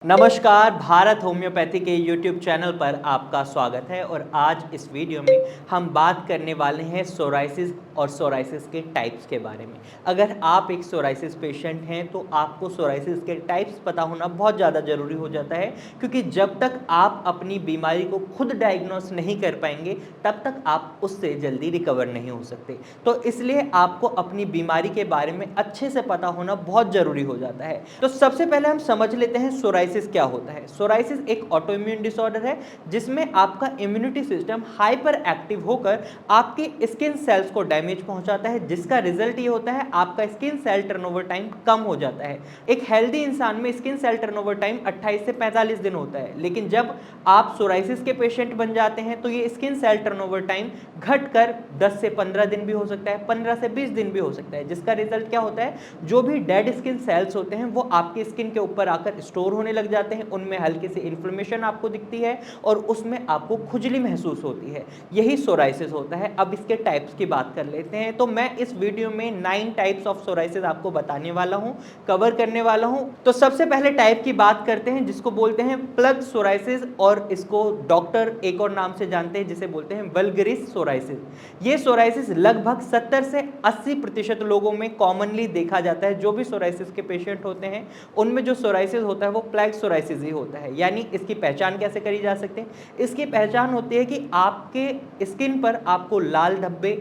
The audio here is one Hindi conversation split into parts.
नमस्कार, भारत होम्योपैथी के यूट्यूब चैनल पर आपका स्वागत है और आज इस वीडियो में हम बात करने वाले हैं सोराइसिस और सोराइसिस के टाइप्स के बारे में। अगर आप एक सोराइसिस पेशेंट हैं तो आपको सोराइसिस के टाइप्स पता होना बहुत ज़्यादा ज़रूरी हो जाता है, क्योंकि जब तक आप अपनी बीमारी को खुद डायग्नोस नहीं कर पाएंगे तब तक आप उससे जल्दी रिकवर नहीं हो सकते। तो इसलिए आपको अपनी बीमारी के बारे में अच्छे से पता होना बहुत ज़रूरी हो जाता है। तो सबसे पहले हम समझ लेते हैं सोराइसिस क्या होता है। सोराइसिस एक ऑटोइम्यून डिसऑर्डर है जिसमें आपका इम्यूनिटी सिस्टम हाइपर एक्टिव होकर आपके स्किन सेल्स को डैमेज पहुंचाता है, जिसका रिजल्ट ये होता है आपका स्किन सेल टर्नओवर टाइम कम हो जाता है। एक हेल्दी इंसान में स्किन सेल टर्नओवर टाइम 28 से 45 दिन होता है, लेकिन जब आप सोराइसिस के पेशेंट बन जाते हैं तो ये स्किन सेल टर्नओवर टाइम घटकर 10 से 15 दिन भी हो सकता है, 15 से 20 दिन भी हो सकता है। जिसका रिजल्ट क्या होता है, जो भी डेड स्किन सेल्स होते हैं वो आपकी स्किन के ऊपर आकर स्टोर होने लग जाते हैं, उनमें हल्की सी इन्फ्लेमेशन आपको दिखती है और उसमें आपको खुजली महसूस होती है। यही सोराइसिस होता है। अब इसके टाइप्स की बात कर लेते हैं। तो मैं इस वीडियो में 9 टाइप्स ऑफ सोराइसिस आपको बताने वाला हूं, कवर करने वाला हूं। तो सबसे पहले टाइप की बात करते हैं जिसको बोलते हैं प्लग सोराइसिस, और इसको डॉक्टर एक और नाम से जानते हैं जिसे बोलते हैं वल्गरिस सोराइसिस। ये सोराइसिस लगभग 70 से 80% लोगों में कॉमनली देखा जाता है। जो भी सोराइसिस के पेशेंट होते हैं उनमें जो सोराइसिस होता है वो प्लग सोराइसिस ही होता है। यानी इसकी पहचान कैसे करी जा सकती है? इसकी पहचान होती है कि आपके स्किन पर आपको लाल धब्बे,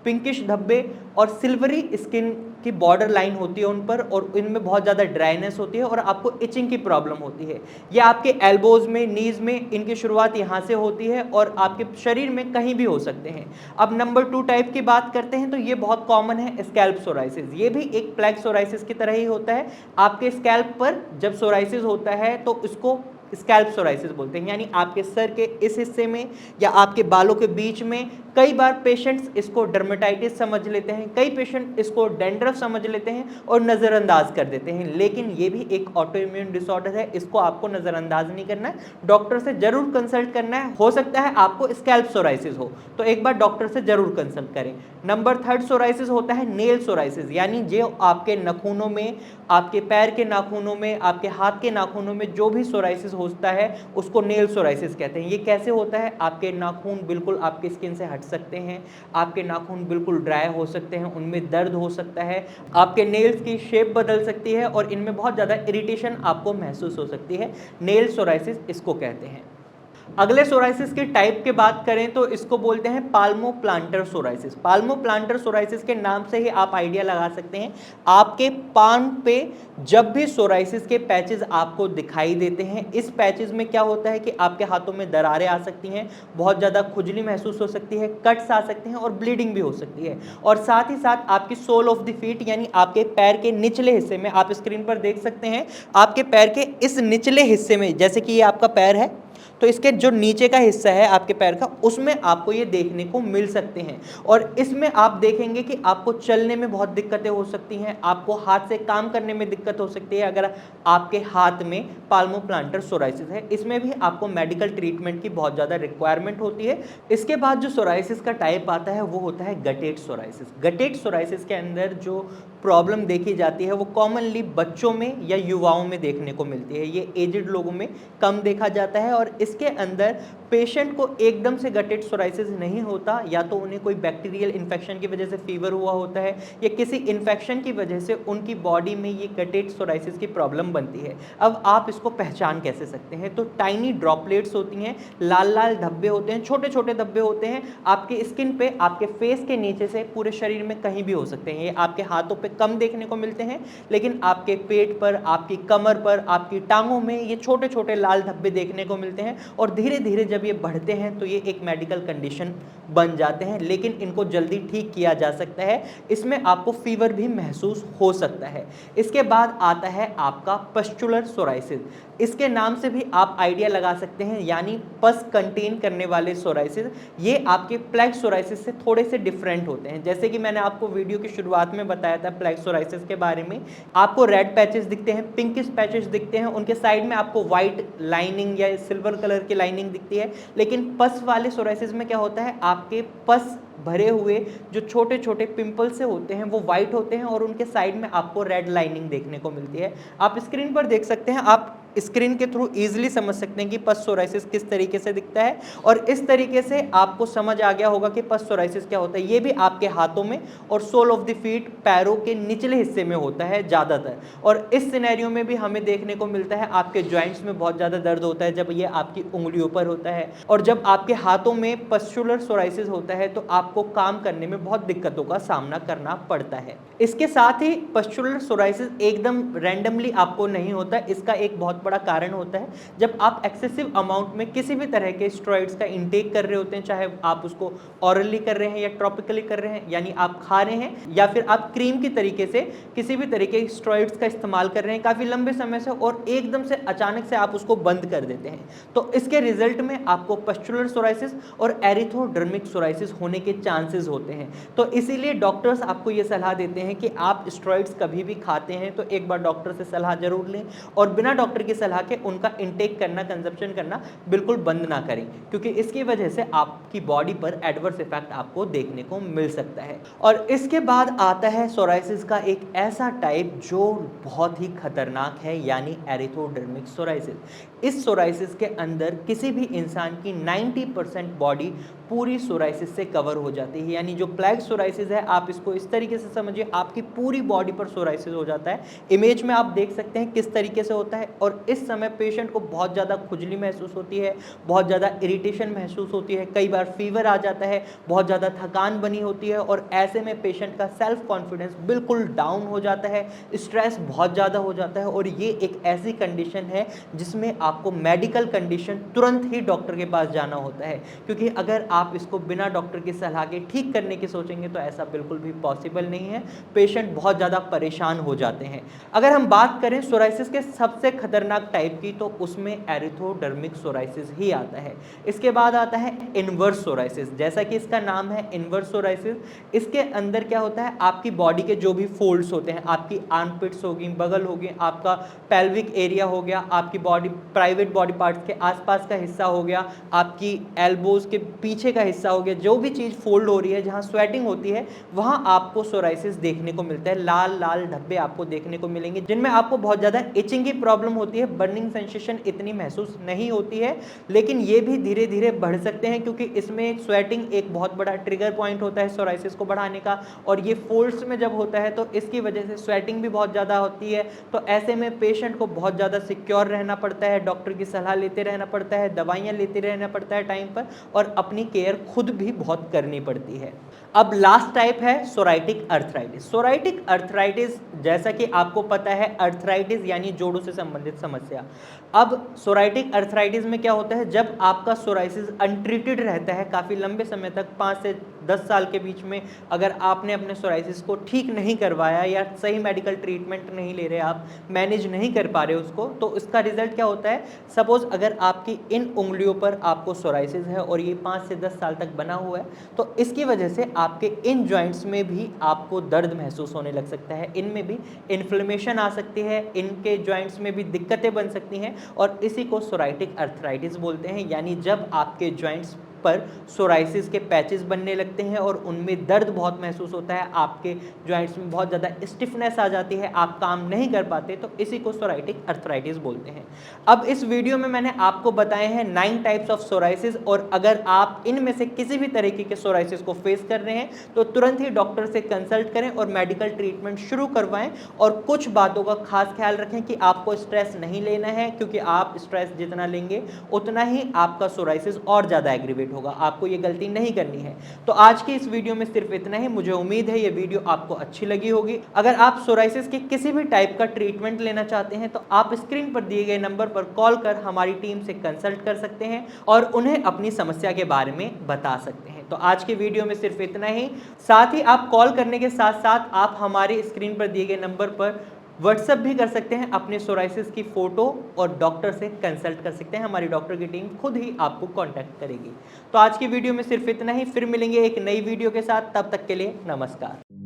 पिंकिश धब्बे और सिल्वरी स्किन की बॉर्डर लाइन होती है उन पर, और इनमें बहुत ज़्यादा ड्राइनेस होती है और आपको इचिंग की प्रॉब्लम होती है। ये आपके एल्बोज में, नीज में इनकी शुरुआत यहाँ से होती है और आपके शरीर में कहीं भी हो सकते हैं। अब नंबर 2 टाइप की बात करते हैं तो ये बहुत कॉमन है, स्कैल्प सोराइसिस। ये भी एक प्लैग सोराइसिस की तरह ही होता है। आपके स्कैल्प पर जब सोराइसिस होता है तो इसको स्कैल्प सोराइसिस बोलते हैं। यानी आपके सर के इस हिस्से में या आपके बालों के बीच में कई बार पेशेंट्स इसको डर्मेटाइटिस समझ लेते हैं, कई पेशेंट इसको डैंड्रफ समझ लेते हैं और नज़रअंदाज कर देते हैं। लेकिन ये भी एक ऑटोइम्यून डिसऑर्डर है, इसको आपको नज़रअंदाज नहीं करना है, डॉक्टर से जरूर कंसल्ट करना है। हो सकता है आपको स्कैल्प सोराइसिस हो तो एक बार डॉक्टर से जरूर कंसल्ट करें। नंबर 3 सोराइसिस होता है नेल सोराइसिस, यानी जो आपके नाखूनों में, आपके पैर के नाखूनों में, आपके हाथ के नाखूनों में जो भी सोराइसिस होता है उसको नेल सोराइसिस कहते हैं। ये कैसे होता है? आपके नाखून बिल्कुल आपकी स्किन से हट सकते हैं, आपके नाखून बिल्कुल ड्राई हो सकते हैं, उनमें दर्द हो सकता है, आपके नेल्स की शेप बदल सकती है और इनमें बहुत ज़्यादा इरिटेशन आपको महसूस हो सकती है। नेल सोराइसिस इसको कहते हैं। अगले सोराइसिस की टाइप की बात करें तो इसको बोलते हैं palmo planter psoriasis. Palmo planter psoriasis के नाम से ही आप आइडिया लगा सकते हैं, आपके पान पे जब भी सोराइसिस के पैचेस आपको दिखाई देते हैं, इस पैचेस में क्या होता है कि आपके हाथों में दरारें आ सकती हैं, बहुत ज़्यादा खुजली महसूस हो सकती है, कट्स आ सकते हैं और ब्लीडिंग भी हो सकती है। और साथ ही साथ आपकी सोल ऑफ द फीट, यानी आपके पैर के निचले हिस्से में, आप स्क्रीन पर देख सकते हैं, आपके पैर के इस निचले हिस्से में, जैसे कि ये आपका पैर है तो इसके जो नीचे का हिस्सा है आपके पैर का, उसमें आपको ये देखने को मिल सकते हैं। और इसमें आप देखेंगे कि आपको चलने में बहुत दिक्कतें हो सकती हैं, आपको हाथ से काम करने में दिक्कत हो सकती है अगर आपके हाथ में पाल्मो प्लांटर सोराइसिस है। इसमें भी आपको मेडिकल ट्रीटमेंट की बहुत ज़्यादा रिक्वायरमेंट होती है। इसके बाद जो सोराइसिस का टाइप आता है वो होता है गटेट सोराइसिस। गटेट सोराइसिस के अंदर जो प्रॉब्लम देखी जाती है वो कॉमनली बच्चों में या युवाओं में देखने को मिलती है। ये एजिड लोगों में कम देखा जाता है और इसके अंदर पेशेंट को एकदम से गटेट सोराइसिस नहीं होता, या तो उन्हें कोई बैक्टीरियल इन्फेक्शन की वजह से फीवर हुआ होता है या किसी इन्फेक्शन की वजह से उनकी बॉडी में ये गटेट सोराइसिस की प्रॉब्लम बनती है। अब आप इसको पहचान कैसे सकते हैं? तो टाइनी ड्रॉपलेट्स होती हैं, लाल लाल धब्बे होते हैं, छोटे छोटे धब्बे होते हैं आपके स्किन पे, आपके फेस के नीचे से पूरे शरीर में कहीं भी हो सकते हैं। ये आपके हाथों पे कम देखने को मिलते हैं, लेकिन आपके पेट पर, आपकी कमर पर, आपकी टांगों में ये छोटे छोटे लाल धब्बे देखने को मिलते हैं। और धीरे धीरे जब ये बढ़ते हैं तो ये एक मेडिकल कंडीशन बन जाते हैं, लेकिन इनको जल्दी ठीक किया जा सकता है। इसमें आपको फीवर भी महसूस हो सकता है। इसके बाद आता है आपका पस्चुलर सोराइसिस। इसके नाम से भी आप आइडिया लगा सकते हैं, यानी पस कंटेन करने वाले सोराइसिस। ये आपके प्लैग सोराइसिस से थोड़े से डिफरेंट होते हैं। जैसे कि मैंने आपको वीडियो की शुरुआत में बताया था प्लैग सोराइसिस के बारे में, आपको रेड पैचेस दिखते हैं, पिंकिश पैचेस दिखते हैं, उनके साइड में आपको व्हाइट लाइनिंग या सिल्वर कलर की लाइनिंग दिखती है। लेकिन पस वाले सोराइसिस में क्या होता है, आपके पस भरे हुए जो छोटे छोटे पिंपल से होते हैं वो व्हाइट होते हैं और उनके साइड में आपको रेड लाइनिंग देखने को मिलती है। आप स्क्रीन पर देख सकते हैं, आप स्क्रीन के थ्रू इजीली समझ सकते हैं कि पस्ट सोराइसिस किस तरीके से दिखता है, और इस तरीके से आपको समझ आ गया होगा कि पस्ट सोराइसिस क्या होता है। ये भी आपके हाथों में और सोल ऑफ द फीट, पैरों के निचले हिस्से में होता है ज़्यादातर, और इस सिनेरियो में भी हमें देखने को मिलता है आपके जॉइंट्स में बहुत ज़्यादा दर्द होता है जब ये आपकी उंगलियों पर होता है, और जब आपके हाथों में पस्चुलर सोराइसिस होता है तो आपको काम करने में बहुत दिक्कतों का सामना करना पड़ता है। इसके साथ ही पस्चुलर सोराइसिस एकदम रैंडमली आपको नहीं होता, इसका एक बहुत बड़ा कारण होता है जब आप एक्सेसिव अमाउंट में किसी भी तरह के स्टेरॉइड्स का इंटेक कर रहे होते हैं, चाहे आप उसको ऑरली कर रहे हैं या ट्रॉपिकली कर रहे हैं, यानी आप खा रहे हैं या फिर आप क्रीम की तरीके से किसी भी तरीके के स्टेरॉइड्स का इस्तेमाल कर रहे हैं काफ़ी लंबे समय से, और एकदम से अचानक से आप उसको बंद कर देते हैं, तो इसके रिजल्ट में आपको पस्चुलर सोराइसिस और एरिथ्रोडर्मिक सोराइसिस होने के चांसेस होते हैं। तो इसीलिए डॉक्टर्स आपको ये सलाह देते हैं कि आप स्टेरॉइड्स कभी भी खाते हैं तो एक बार डॉक्टर से सलाह जरूर लें, और बिना डॉक्टर की सलाह के उनका इंटेक करना, कंजप्शन करना बिल्कुल बंद ना करें, क्योंकि इसकी वजह से आपकी बॉडी पर एडवर्स इफेक्ट आपको देखने को मिल सकता है। और इसके बाद आता है सोराइसिस का एक ऐसा टाइप जो बहुत ही खतरनाक है, यानी एरिथ्रोडर्मिक सोराइसिस। इस सोराइसिस के अंदर किसी भी इंसान की 90% बॉडी पूरी सोराइसिस से कवर हो जाती है, यानी जो प्लैग सोराइसिस है आप इसको इस तरीके से समझिए, आपकी पूरी बॉडी पर सोराइसिस हो जाता है। इमेज में आप देख सकते हैं किस तरीके से होता है, और इस समय पेशेंट को बहुत ज़्यादा खुजली महसूस होती है, बहुत ज़्यादा इरिटेशन महसूस होती है, कई बार फीवर आ जाता है, बहुत ज़्यादा थकान बनी होती है, और ऐसे में पेशेंट का सेल्फ कॉन्फिडेंस बिल्कुल डाउन हो जाता है, स्ट्रेस बहुत ज़्यादा हो जाता है, और ये एक ऐसी कंडीशन है जिसमें आपको मेडिकल कंडीशन तुरंत ही डॉक्टर के पास जाना होता है, क्योंकि अगर आप इसको बिना डॉक्टर की सलाह के ठीक करने की सोचेंगे तो ऐसा बिल्कुल भी पॉसिबल नहीं है, पेशेंट बहुत ज़्यादा परेशान हो जाते हैं। अगर हम बात करें सोराइसिस के सबसे खतरनाक टाइप की, तो उसमें एरिथ्रोडर्मिक सोराइसिस ही आता है। इसके बाद आता है इनवर्स सोराइसिस। जैसा कि इसका नाम है इनवर्स सोराइसिस, इसके अंदर क्या होता है, आपकी बॉडी के जो भी फोल्ड्स होते हैं, आपकी आर्मपिट्स होगी, बगल होगी, आपका पेल्विक एरिया हो गया, आपकी बॉडी प्राइवेट बॉडी पार्ट्स के आसपास का हिस्सा हो गया, आपकी एल्बोज के पीछे का हिस्सा हो गया, जो भी चीज़ फोल्ड हो रही है, जहाँ स्वेटिंग होती है, वहाँ आपको सोराइसिस देखने को मिलता है। लाल लाल धब्बे आपको देखने को मिलेंगे, जिनमें आपको बहुत ज़्यादा इचिंग की प्रॉब्लम होती है, बर्निंग सेंसेशन इतनी महसूस नहीं होती है, लेकिन ये भी धीरे धीरे बढ़ सकते हैं, क्योंकि इसमें स्वेटिंग एक बहुत बड़ा ट्रिगर पॉइंट होता है सोराइसिस को बढ़ाने का, और ये फोल्ड्स में जब होता है तो इसकी वजह से स्वेटिंग भी बहुत ज़्यादा होती है। तो ऐसे में पेशेंट को बहुत ज़्यादा सिक्योर रहना पड़ता है, डॉक्टर की सलाह लेते रहना पड़ता है, दवाइयाँ लेते रहना पड़ता है टाइम पर, और अपनी केयर खुद भी बहुत करनी पड़ती है। अब लास्ट टाइप है सोराइटिक अर्थराइटिस। सोराइटिक अर्थराइटिस, जैसा कि आपको पता है, अर्थराइटिस यानी जोड़ों से संबंधित समस्या। अब सोराइटिक अर्थराइटिस में क्या होता है, जब आपका सोराइसिस अनट्रीटेड रहता है काफ़ी लंबे समय तक, 5 से 10 साल के बीच में, अगर आपने अपने सोराइसिस को ठीक नहीं करवाया या सही मेडिकल ट्रीटमेंट नहीं ले रहे, आप मैनेज नहीं कर पा रहे उसको, तो इसका रिजल्ट क्या होता है, सपोज अगर आपकी इन उंगलियों पर आपको सोराइसिस है और ये 5 से 10 साल तक बना हुआ है, तो इसकी वजह से आपके इन जॉइंट्स में भी आपको दर्द महसूस होने लग सकता है, इनमें भी इन्फ्लेमेशन आ सकती है, इनके जॉइंट्स में भी दिक्कतें बन सकती हैं, और इसी को सोराइटिक अर्थराइटिस बोलते हैं। यानी जब आपके जॉइंट्स पर सोराइसिस के पैचेस बनने लगते हैं और उनमें दर्द बहुत महसूस होता है, आपके जॉइंट्स में बहुत ज़्यादा स्टिफनेस आ जाती है, आप काम नहीं कर पाते, तो इसी को सोराइटिक अर्थराइटिस बोलते हैं। अब इस वीडियो में मैंने आपको बताए हैं 9 टाइप्स ऑफ सोराइसिस, और अगर आप इनमें से किसी भी तरीके के सोराइसिस को फेस कर रहे हैं तो तुरंत ही डॉक्टर से कंसल्ट करें और मेडिकल ट्रीटमेंट शुरू करवाएं, और कुछ बातों का खास ख्याल रखें कि आपको स्ट्रेस नहीं लेना है, क्योंकि आप स्ट्रेस जितना लेंगे उतना ही आपका सोराइसिस और ज़्यादा एग्रीवेट होगा, आपको ये गलती नहीं करनी है। तो आज की इस वीडियो में सिर्फ इतना ही। मुझे उम्मीद है ये वीडियो आपको अच्छी लगी होगी। अगर आप सोराइसिस के किसी भी टाइप का ट्रीटमेंट लेना चाहते हैं तो आप स्क्रीन पर दिए गए नंबर पर कॉल कर हमारी टीम से कंसल्ट कर सकते हैं और उन्हें अपनी समस्या के बारे में बता सकते हैं। तो आज की वीडियो में सिर्फ इतना ही। साथ ही आप कॉल करने के साथ साथ आप हमारे स्क्रीन पर दिए गए नंबर पर व्हाट्सएप भी कर सकते हैं अपने सोराइसिस की फ़ोटो, और डॉक्टर से कंसल्ट कर सकते हैं। हमारी डॉक्टर की टीम खुद ही आपको कांटेक्ट करेगी। तो आज की वीडियो में सिर्फ इतना ही, फिर मिलेंगे एक नई वीडियो के साथ, तब तक के लिए नमस्कार।